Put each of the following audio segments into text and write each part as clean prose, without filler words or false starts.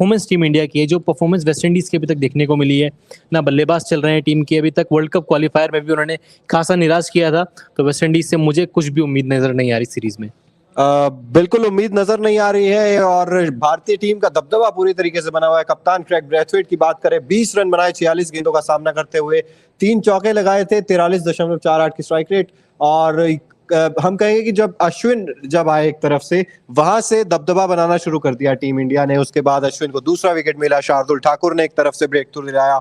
Performance team India की है, जो परफॉर्मेंस वेस्ट इंडीज की अभी तक देखने को मिली है, ना बल्लेबाज चल रहे हैं टीम के, अभी तक वर्ल्ड कप क्वालिफायर में भी उन्होंने खासा निराश किया था। तो वेस्ट इंडीज से मुझे कुछ भी उम्मीद नजर नहीं आ रही सीरीज में। बिल्कुल उम्मीद नजर नहीं आ रही है और भारतीय टीम का दबदबा पूरी तरीके से बना हुआ है। कप्तान क्रेग ब्रैथवेट की बात करें, 20 रन बनाए 46 गेंदों का सामना करते हुए, 3 चौके लगाए थे, 43.48 की स्ट्राइक रेट। और हम कहेंगे कि जब अश्विन आए एक तरफ से, वहां से दबदबा बनाना शुरू कर दिया टीम इंडिया ने। उसके बाद अश्विन को दूसरा विकेट मिला, शार्दुल ठाकुर ने एक तरफ से ब्रेक थ्रू दिलाया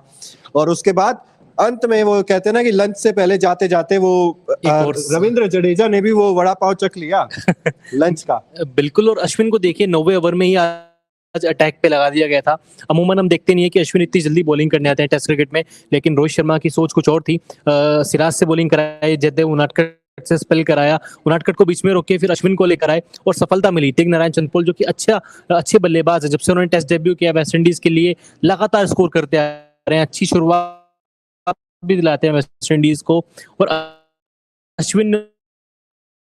और उसके बाद अंत में वो कहते हैं ना कि लंच से पहले जाते जाते वो रविंद्र जडेजा ने भी वो वड़ा पाव चख लिया लंच का। बिल्कुल, और अश्विन को देखिए 90 ओवर में ही आज अटैक पे लगा दिया गया था। अमूमन हम देखते नहीं है कि अश्विन इतनी जल्दी बॉलिंग करने आते हैं टेस्ट क्रिकेट में, लेकिन रोहित शर्मा की सोच कुछ और थी। सिराज से बॉलिंग कराई, जयदेव उनादकट से स्पेल कराया, उनादकट को बीच में रोके, फिर अश्विन को लेकर आए और सफलता मिली। तेगनारायण चंद्रपोल जो कि अच्छे बल्लेबाज है, जब से उन्होंने टेस्ट डेब्यू किया वेस्ट इंडीज के लिए लगातार स्कोर करते आ रहे हैं, अच्छी शुरुआत भी दिलाते हैं वेस्ट इंडीज को। और अश्विन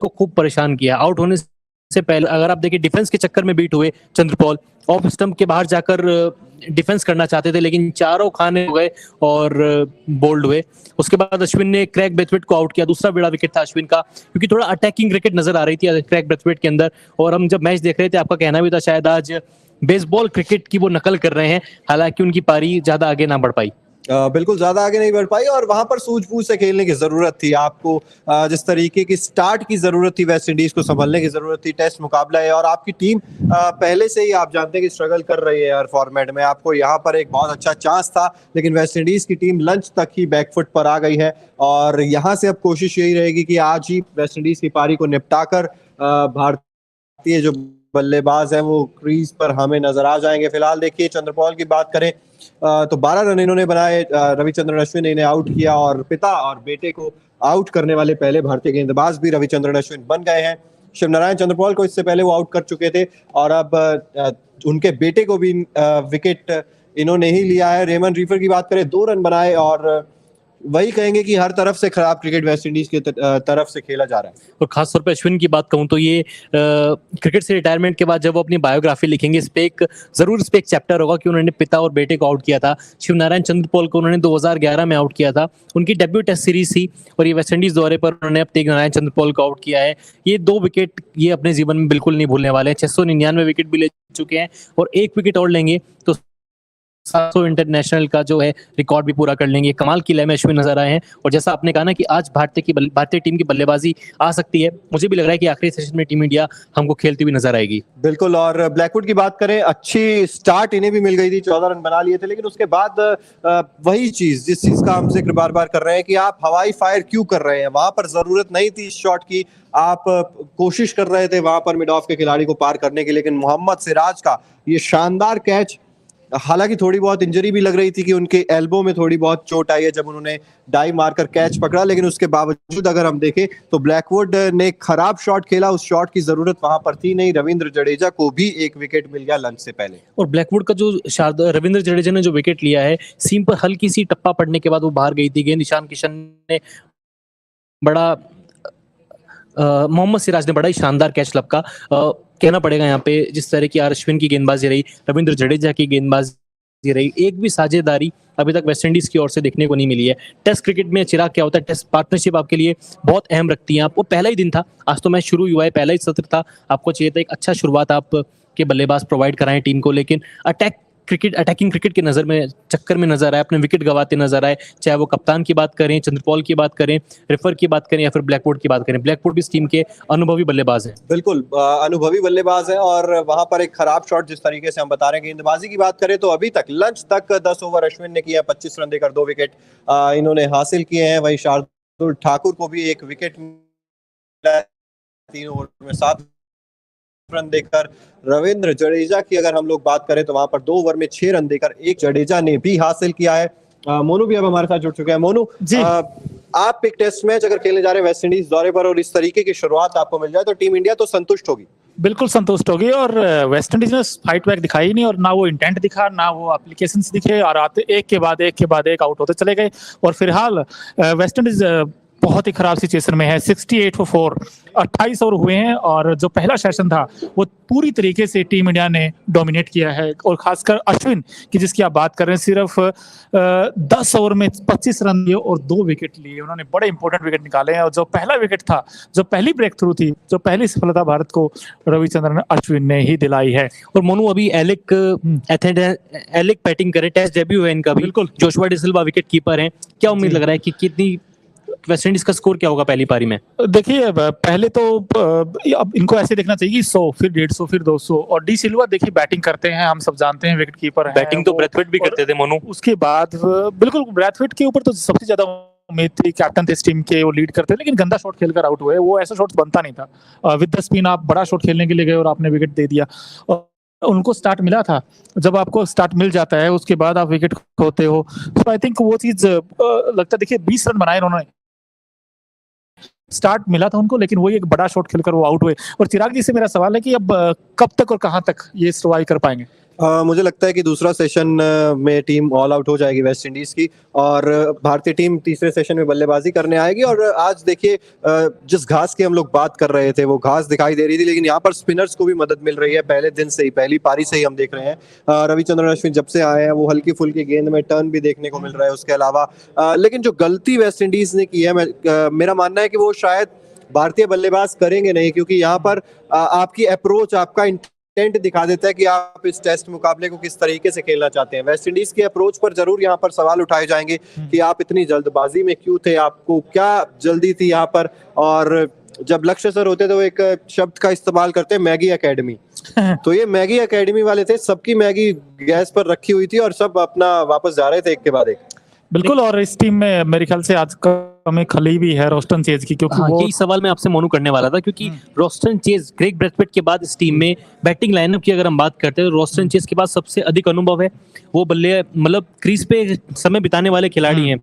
को खूब परेशान किया आउट होने से पहले। अगर आप देखिए डिफेंस के चक्कर में बीट हुए चंद्रपॉल, ऑफ स्टंप के बाहर जाकर डिफेंस करना चाहते थे, लेकिन चारों खाने हो गए और बोल्ड हुए। उसके बाद अश्विन ने क्रेग ब्रैथवेट को आउट किया, दूसरा बड़ा विकेट था अश्विन का, क्योंकि थोड़ा अटैकिंग क्रिकेट नजर आ रही थी क्रेग ब्रैथवेट के अंदर। और हम जब मैच देख रहे थे, आपका कहना भी था शायद आज बेसबॉल क्रिकेट की वो नकल कर रहे हैं, हालांकि उनकी पारी ज्यादा आगे ना बढ़ पाई। बिल्कुल ज्यादा आगे नहीं बढ़ पाई और वहां पर सूझबूझ से खेलने की जरूरत थी आपको। जिस तरीके की स्टार्ट की जरूरत थी, वेस्ट इंडीज को संभलने की जरूरत थी, टेस्ट मुकाबला है और आपकी टीम पहले से ही आप जानते हैं कि स्ट्रगल कर रही है हर फॉर्मेट में। आपको यहाँ पर एक बहुत अच्छा चांस था, लेकिन वेस्ट इंडीज की टीम लंच तक ही बैकफुट पर आ गई है और यहाँ से अब कोशिश यही रहेगी कि आज ही वेस्ट इंडीज की पारी को निपटा कर भारतीय जो बल्लेबाज है वो क्रीज पर हमें नजर आ जाएंगे। फिलहाल देखिए चंद्रपॉल की बात करें तो 12 रन इन्होंने बनाए, रविचंद्रन अश्विन ने इन्हें आउट किया और पिता और बेटे को आउट करने वाले पहले भारतीय गेंदबाज भी रविचंद्रन अश्विन बन गए हैं। शिवनारायण चंद्रपॉल को इससे पहले वो आउट कर चुके थे और अब उनके बेटे को भी विकेट इन्होंने ही लिया है। रेमन रीफर की बात करें, 2 रन बनाए और वही कहेंगे कि हर तरफ से खराब क्रिकेट वेस्ट इंडीज की तरफ से खेला जा रहा है। और खास तौर पे अश्विन की बात कहूं तो ये क्रिकेट से रिटायरमेंट के बाद जब वो अपनी बायोग्राफी लिखेंगे, इस पे एक चैप्टर होगा कि उन्होंने पिता और बेटे को आउट किया था। शिवनारायण चंद्रपॉल को उन्होंने 2011 में आउट किया था, उनकी डेब्यू टेस्ट सीरीज थी और ये वेस्ट इंडीज दौरे पर उन्होंने अब तेगनारायण चंद्रपॉल को आउट किया है। ये 2 विकेट ये अपने जीवन में बिल्कुल नहीं भूलने वाले हैं। 699 विकेट भी ले चुके हैं और 1 विकेट और लेंगे तो 700 इंटरनेशनल का जो है रिकॉर्ड भी पूरा कर लेंगे। कमाल की लय में अश्विन नजर आए हैं और जैसा आपने कहा ना कि आज भारतीय टीम की बल्लेबाजी आ सकती है, मुझे भी लग रहा है कि आखिरी सेशन में टीम इंडिया हमको खेलती हुई नजर आएगी। बिल्कुल, और ब्लैकवुड की बात करें, अच्छी स्टार्ट इन्हें भी मिल गई थी, 14 रन बना लिए थे, लेकिन उसके बाद वही चीज जिस चीज का हम जिक्र बार बार कर रहे हैं कि आप हवाई फायर क्यों कर रहे हैं, वहां पर जरूरत नहीं थी इस शॉट की। आप कोशिश कर रहे थे वहां पर मिड ऑफ के खिलाड़ी को पार करने की, लेकिन मोहम्मद सिराज का ये शानदार कैच, हालांकि थोड़ी बहुत इंजरी भी लग रही थी कि उनके एल्बो में थोड़ी बहुत चोट आई है जब उन्होंने डाई मारकर कैच पकड़ा, लेकिन उसके बावजूद अगर हम देखें तो ब्लैकवुड ने खराब शॉट खेला, उस शॉट की जरूरत वहां पर थी नहीं। रविंद्र जडेजा को भी 1 विकेट मिल गया लंच से पहले। और ब्लैकवुड का जो रविंद्र जडेजा ने जो विकेट लिया है, सीम पर हल्की सी टप्पा पड़ने के बाद वो बाहर गई थी गेंद। ईशान किशन ने बड़ा मोहम्मद सिराज ने बड़ा ही शानदार कैच लपका। कहना पड़ेगा यहाँ पे, जिस तरह की अश्विन की गेंदबाजी रही, रविंद्र जडेजा की गेंदबाजी रही, एक भी साझेदारी अभी तक वेस्ट इंडीज की ओर से देखने को नहीं मिली है। टेस्ट क्रिकेट में चिराग क्या होता है, टेस्ट पार्टनरशिप आपके लिए बहुत अहम रखती है। आपको पहला ही दिन था, आज तो मैच शुरू हुआ है, पहला ही सत्र था, आपको चाहिए था एक अच्छा शुरुआत आप के बल्लेबाज प्रोवाइड कराएं टीम को, लेकिन अटैकिंग क्रिकेट के चक्कर में नजर आए, अपने विकेट गवाते नजर आए। चाहे वो कप्तान की बात करें, चंद्रपॉल की बात करें, रिफर की बात करें या फिर ब्लैकवुड की बात करें। ब्लैकवुड भी इस टीम के अनुभवी बल्लेबाज है। बिल्कुल अनुभवी बल्लेबाज है और वहां पर एक खराब शॉट जिस तरीके से हम बता रहे हैं। गेंदबाजी की बात करें तो अभी तक लंच तक 10 ओवर अश्विन ने किया, 25 रन देकर 2 विकेट इन्होंने हासिल किए हैं। वहीं शार्दुल ठाकुर को भी 1 विकेट मिला 3 ओवर में 7 रन देकर। रविंद्र जडेजा की अगर हम लोग बात करें तो वहां पर 2 ओवर में 6 रन देकर 1 जडेजा ने भी हासिल किया है। मोनू भी अब हमारे साथ जुड़ चुके हैं। मोनू जी, आप एक टेस्ट मैच अगर खेलने जा रहे हैं वेस्ट इंडीज दौरे पर और इस तरीके की शुरुआत आपको मिल जाए तो टीम इंडिया तो संतुष्ट होगी? बिल्कुल संतुष्ट होगी और वेस्ट इंडीज ने फाइट बैक दिखाई नहीं और ना वो इंटेंट दिखा, ना वो एप्लीकेशंस दिखे और आते एक के बाद एक आउट होते चले गए। और फिलहाल वेस्ट इंडीज बहुत ही खराब सिचुएशन में है। 68 फॉर 4, 28 ओवर हुए हैं और जो पहला सेशन था वो पूरी तरीके से टीम इंडिया ने डोमिनेट किया है। और खासकर अश्विन की जिसकी आप बात कर रहे हैं, सिर्फ 10 ओवर में 25 रन दिए और 2 विकेट लिए। उन्होंने बड़े इंपॉर्टेंट विकेट निकाले हैं और जो पहला विकेट था, जो पहली ब्रेक थ्रू थी, जो पहली सफलता भारत को रविचंद्रन अश्विन ने ही दिलाई है। और मोनू अभी एलिक बैटिंग करे, टेस्ट डेब्यू है इनका भी। बिल्कुल। जोशुआ डिसिल्वा विकेट कीपर हैं। क्या उम्मीद लग रहा है कि कितनी वेस्ट इंडीज का स्कोर क्या होगा पहली पारी में? देखिए पहले तो अब इनको ऐसे देखना चाहिए 100 फिर 150 फिर 200। और डी सिल्वा देखिए बैटिंग करते हैं, हम सब जानते हैं, विकेट कीपर हैं। बैटिंग तो ब्रैथवेट भी करते थे मोनू। उसके बाद बिल्कुल ब्रैथवेट के ऊपर तो सबसे ज्यादा उम्मीद थी, कैप्टन थे इस टीम के, वो लीड करते, लेकिन गंदा शॉट खेलकर आउट हुए। वो ऐसा शॉट बनता नहीं था। विद द स्पिन आप बड़ा शॉट खेलने के लिए गए और आपने विकेट दे दिया। और उनको स्टार्ट मिला था, जब आपको स्टार्ट मिल जाता है उसके बाद आप विकेट खोते हो, तो आई थिंक वो चीज लगता है। देखिए 20 रन बनाए उन्होंने, स्टार्ट मिला था उनको, लेकिन वही एक बड़ा शॉट खेलकर वो आउट हुए। और चिराग जी से मेरा सवाल है कि अब कब तक और कहां तक ये सर्वाइव कर पाएंगे? मुझे लगता है कि दूसरा सेशन में टीम ऑल आउट हो जाएगी वेस्ट इंडीज की, और भारतीय टीम तीसरे सेशन में बल्लेबाजी करने आएगी। और आज देखिए जिस घास की हम लोग बात कर रहे थे वो घास दिखाई दे रही थी, लेकिन यहाँ पर स्पिनर्स को भी मदद मिल रही है। पहले दिन से ही, पहली पारी से ही हम देख रहे हैं रविचंद्रन अश्विन जब से आए हैं वो हल्की फुल्की गेंद में टर्न भी देखने को मिल रहा है। उसके अलावा लेकिन जो गलती वेस्ट इंडीज ने की है, मेरा मानना है कि वो शायद भारतीय बल्लेबाज करेंगे नहीं, क्योंकि यहाँ पर आपकी अप्रोच, आपका इंटेंट दिखा देता है कि आप इस टेस्ट मुकाबले को किस तरीके से खेलना चाहते हैं। वेस्ट इंडीज के अप्रोच पर जरूर यहाँ पर सवाल उठाए जाएंगे कि आप इतनी जल्दबाजी में क्यों थे, आपको क्या जल्दी थी यहाँ पर। और जब लक्ष्य सर होते तो एक शब्द का इस्तेमाल करते हैं, मैगी एकेडमी। तो ये मैगी एकेडमी वाले थे, सबकी मैगी गैस पर रखी हुई थी और सब अपना वापस जा रहे थे एक के बाद एक। बिल्कुल। और इस टीम में मेरे ख्याल से आज में खली भी है रोस्टन चेज की, क्योंकि वो यही सवाल मैं आपसे मोनू करने वाला था, क्योंकि रोस्टन चेज, ग्रेग ब्रैथवेट के बाद इस टीम में बैटिंग लाइनअप की अगर हम बात करते हैं तो रोस्टन चेज के पास सबसे अधिक अनुभव है। वो बल्ले मतलब क्रीज पे समय बिताने वाले खिलाड़ी हैं,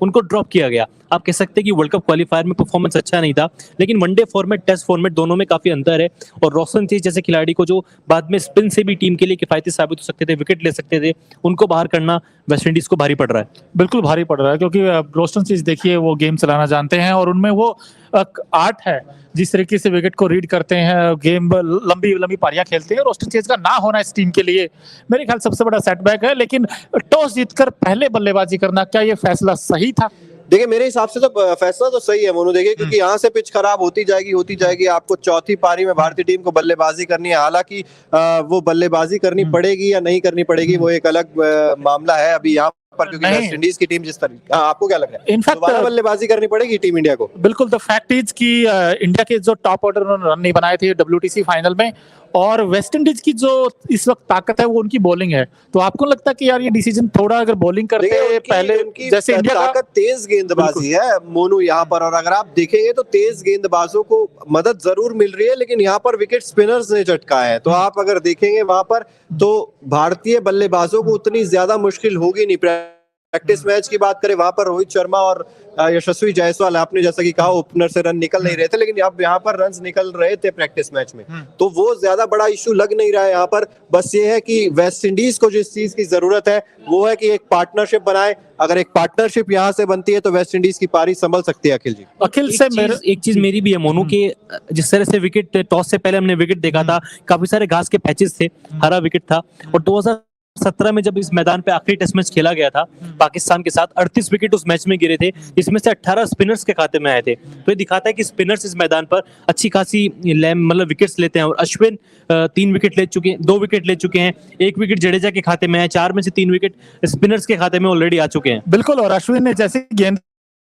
उनको ड्रॉप किया गया। आप कह सकते हैं कि वर्ल्ड कप क्वालिफायर में परफॉर्मेंस अच्छा नहीं था, लेकिन वनडे फॉर्मेट, टेस्ट फॉर्मेट दोनों में काफी अंतर है। और रोस्टन चेज जैसे खिलाड़ी को, जो बाद में स्पिन से भी टीम के लिए किफायती साबित हो सकते थे, विकेट ले सकते थे, उनको बाहर करना वेस्ट इंडीज को भारी पड़ रहा है। बिल्कुल भारी पड़ रहा है, क्योंकि रोस्टन चेज देखिए वो गेम चलाना जानते हैं और उनमें वो आर्ट है, जिस तरीके से विकेट को रीड करते हैं, गेम लंबी लंबी पारियां खेलते हैं। रोस्टन चेज का ना होना इस टीम के लिए मेरे ख्याल सबसे बड़ा सेटबैक है। लेकिन टॉस जीतकर पहले बल्लेबाजी करना, क्या ये फैसला सही था? देखिए मेरे हिसाब से तो फैसला तो सही है मोनू। देखिए क्योंकि यहाँ से पिच खराब होती जाएगी, आपको चौथी पारी में भारतीय टीम को बल्लेबाजी करनी है। हालांकि वो बल्लेबाजी करनी पड़ेगी या नहीं करनी पड़ेगी वो एक अलग मामला है अभी यहाँ पर, क्योंकि वेस्ट इंडीज की टीम जिस तरह, आपको क्या लग रहा है, इनफैक्ट दोबारा बल्लेबाजी करनी पड़ेगी टीम इंडिया को? बिल्कुल। द फैक्ट इज कि इंडिया के जो टॉप ऑर्डर उन्होंने रन नहीं बनाए थे WTC फाइनल में, और वेस्ट इंडीज की जो इस वक्त ताकत है वो उनकी बॉलिंग है। तो आपको लगता है कि यार ये डिसीजन थोड़ा, अगर बॉलिंग करते पहले जैसे इंडिया का, ताकत तेज गेंदबाजी है मोनू यहाँ पर। और अगर आप देखेंगे तो तेज गेंदबाजों को मदद जरूर मिल रही है, लेकिन यहाँ पर विकेट स्पिनर्स ने झटका है। तो आप अगर देखेंगे वहां पर तो भारतीय बल्लेबाजों को उतनी ज्यादा मुश्किल होगी नहीं। प्रैक्टिस मैच की बात करें, वहां पर रोहित शर्मा और यशस्वी जायसवाल, आपने जैसा कि कहा ओपनर से रन निकल नहीं रहे थे, लेकिन अब यहाँ पर रन्स निकल रहे थे प्रैक्टिस मैच में, तो वो ज्यादा बड़ा इशू लग नहीं रहा है यहाँ पर। बस ये है कि वेस्ट इंडीज को जिस चीज की जरूरत है वो है कि एक पार्टनरशिप बनाए। अगर एक पार्टनरशिप यहाँ से बनती है तो वेस्ट इंडीज की पारी संभल सकती है। अखिल जी, अखिल से एक चीज मेरी भी है मोनू के, जिस तरह से विकेट टॉस से पहले हमने विकेट देखा था, काफी सारे घास के पैचेस थे, हरा विकेट था। और 2017 में जब इस मैदान पे आखिरी टेस्ट मैच खेला गया था पाकिस्तान के साथ, 38 विकेट उस मैच में गिरे थे, इसमें से 18 स्पिनर्स के खाते में आए थे। तो ये दिखाता है कि स्पिनर्स इस मैदान पर अच्छी खासी मतलब विकेट्स लेते हैं। और अश्विन 3 विकेट ले चुके हैं, 2 विकेट ले चुके हैं, 1 विकेट जडेजा के खाते में है, 4 में से 3 विकेट स्पिनर्स के खाते में ऑलरेडी आ चुके हैं। बिल्कुल। और अश्विन ने जैसे गेंद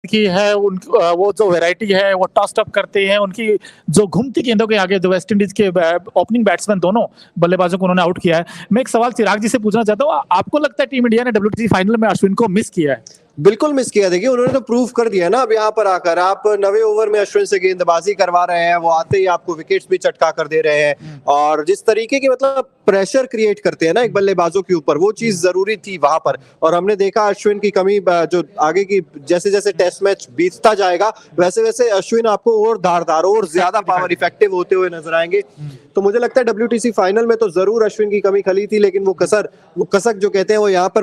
की है, वो जो वैरायटी है वो टॉस अप करते हैं, उनकी जो घूमती गेंदों के आगे जो वेस्ट इंडीज के ओपनिंग बैट्समैन दोनों बल्लेबाजों को उन्होंने आउट किया है। मैं एक सवाल चिराग जी से पूछना चाहता हूँ, आपको लगता है टीम इंडिया ने WTC फाइनल में अश्विन को मिस किया है? बिल्कुल मिस किया। देखिए उन्होंने तो प्रूव कर दिया ना अब यहाँ पर आकर। आप 9वें ओवर में अश्विन से गेंदबाजी करवा रहे हैं, वो आते ही आपको विकेट्स भी चटका कर दे रहे हैं, और जिस तरीके की मतलब प्रेशर क्रिएट करते हैं ना एक बल्लेबाजों के ऊपर, वो चीज जरूरी थी वहां पर। और हमने देखा अश्विन की कमी, जो आगे की जैसे जैसे टेस्ट मैच बीतता जाएगा वैसे वैसे अश्विन आपको और धारदार और ज्यादा पावर इफेक्टिव होते हुए नजर आएंगे। तो मुझे लगता है WTC फाइनल में तो जरूर अश्विन की कमी खली थी, लेकिन वो कसक जो कहते हैं वो यहाँ पर